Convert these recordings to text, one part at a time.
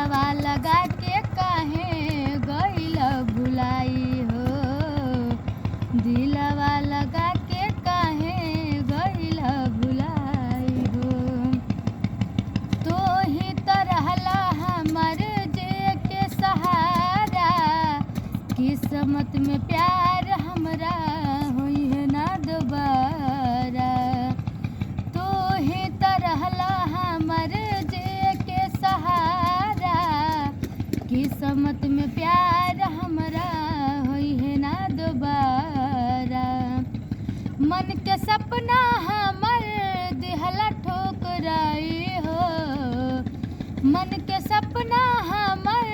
दिलवा लगा के काहे गइल भुलाई हो। दिलवा लगा के काहे गइल भुलाई हो। तो ही तो रहला हमर जे के सहारा, किस्मत में प्यार हमरा होई है ना दोबारा। तो ही तो रहला हमर जे के सहारा, किस्मत में प्यार हमरा होई है ना दोबारा। मन के सपना हमर दिहला ठोकराई हो। मन के सपना हमर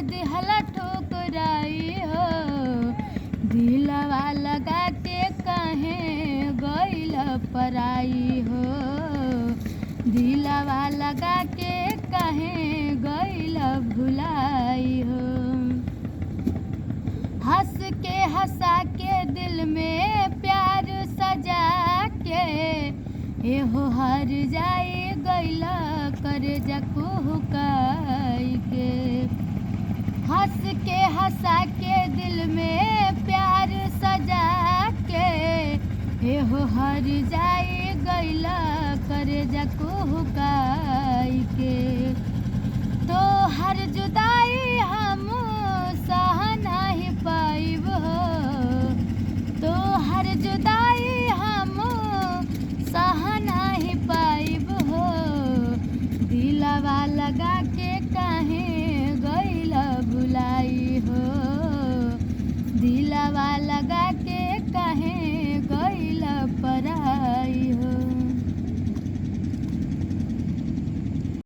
दिहला ठोकराई हो। दिलवा लगा के काहे गइल पराई हो। दिलवा लगा के काहे गइल भुलाई हो। हंस के हंसा के दिल में प्यार सजा के, एहो हार जाई गइल करे जको हुकाई के। हंस के हंसा के दिल में प्यार सजा के, एहो हार जाई गइल करे जको हुकाई के। तो हर जुदा